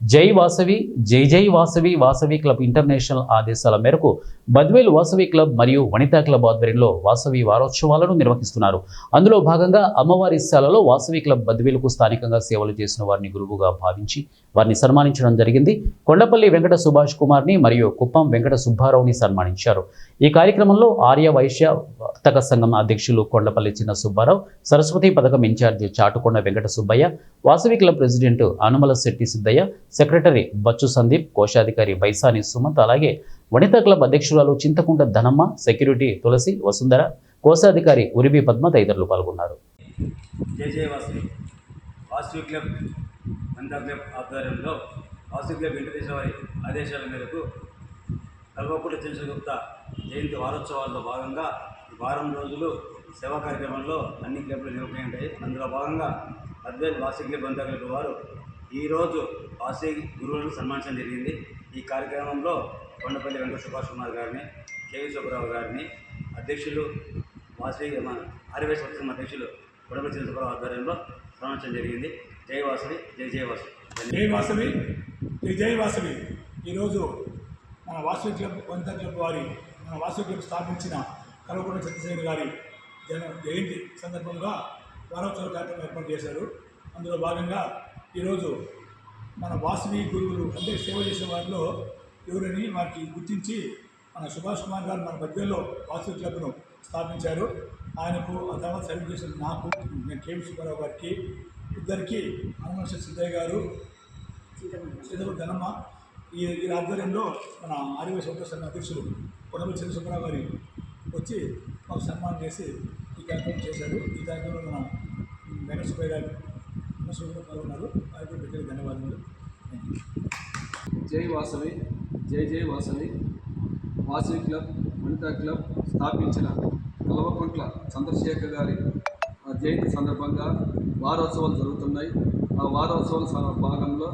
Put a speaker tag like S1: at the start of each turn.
S1: జై వాసవి జై జై వాసవి వాసవి క్లబ్ ఇంటర్నేషనల్ ఆదేశాల మేరకు బద్వేల్ వాసవి క్లబ్ మరియు వనితా క్లబ్ ఆధ్వర్యంలో వాసవి వారోత్సవాలను నిర్వహిస్తున్నారు. అందులో భాగంగా అమ్మవారి శాలలో వాసవి క్లబ్ బద్వేలుకు స్థానికంగా సేవలు చేసిన వారిని గురువుగా భావించి వారిని సన్మానించడం జరిగింది. కొండపల్లి వెంకట సుభాష్ కుమార్ని మరియు కుప్పం వెంకట సుబ్బారావుని సన్మానించారు. ఈ కార్యక్రమంలో ఆర్య వైశ్య వర్తక సంఘం అధ్యక్షులు కొండపల్లి చిన్న సుబ్బారావు, సరస్వతి పథకం incharge Chatukonda Venkata Subbaiah, Vasavi club president Anumala Setty Siddaiah, secretary Bachchu Sandeep, కోశాధికారి బైసాని సుమంత్, అలాగే వనితా క్లబ్ అధ్యక్షురాలు చింతకుంట ధనమ్మ, సెక్యూరిటీ తులసి, వసుంధర, కోశాధికారి ఉరిబి పద్మ తదితరులు పాల్గొన్నారు.
S2: జై జై వాసవి వాసవి క్లబ్ వనితా క్లబ్ ఆధ్వర్యంలో వాసవి క్లబ్ వెంకటేశ్వరి ఆదేశాల మేరకు కల్వకుంట్ల చంద్రగుప్త జయంతి వారోత్సవాల్లో భాగంగా వారం రోజులు సేవా కార్యక్రమంలో అన్ని క్లబ్లు నిర్వహించాయి. అందులో భాగంగా బద్వేల్ వాసవి క్లబ్ వనితా క్లబ్ వారు ఈరోజు వాసవి గురువులను సన్మానించడం జరిగింది. ఈ కార్యక్రమంలో కొండపల్లి వెంకట సుభాష్ కుమార్ గారిని, కేవీ సుబ్బారావు గారిని, అధ్యక్షులు వాసవి ఆర్యవేశ వర్తక అధ్యక్షులు కొండపల్లి చిన్న సుబ్బారావు ఆధ్వర్యంలో సన్మానించడం జరిగింది. జై వాసవి జై జై వాసవి.
S3: జై వాసవి జై జై వాసవి. ఈరోజు మన వాసవి క్లబ్ వనితా క్లబ్ వారి మన వాసవి క్లబ్ స్థాపించిన కల్వకుంట్ల చంద్రశేఖర్ గారి జయంతి సందర్భంగా వారోత్సవ కార్యక్రమం ఏర్పాటు చేశారు. అందులో భాగంగా ఈరోజు మన వాసవి గురువులు అంటే సేవ చేసే వారిలో ఎవరని వారికి గుర్తించి మన సుభాష్ కుమార్ గారు మన బద్వేల్లో వాసవి క్లబ్ను స్థాపించారు. ఆయనకు ఆ తర్వాత సర్వీస్ చేసిన నాకు, నేను కేవీ సుబ్బారావు గారికి, ఇద్దరికి అనుమల సిద్ధయ్య గారు, చింతకుంట ధనమ్మ, ఈ ఆధ్వర్యంలో మన ఆర్యవేశ వర్తక సంఘ అధ్యక్షులు కొండపల్లి చిన్న సుబ్బారావు గారి వచ్చి మాకు సన్మానం చేసి ఈ కార్యక్రమం చేశారు. ఈ కార్యక్రమంలో మన వెంకట సుబ్బయ్య గారు పాల్గొన్నారు. వారికి ప్రత్యేక ధన్యవాదాలు.
S4: జై వాసవి జై జై వాసవి వాసవి క్లబ్ వనితా క్లబ్ స్థాపించిన కల్వకుంట్ల చంద్రశేఖర్ గారి జయంతి సందర్భంగా వారోత్సవాలు జరుగుతున్నాయి. ఆ వారోత్సవాల భాగంలో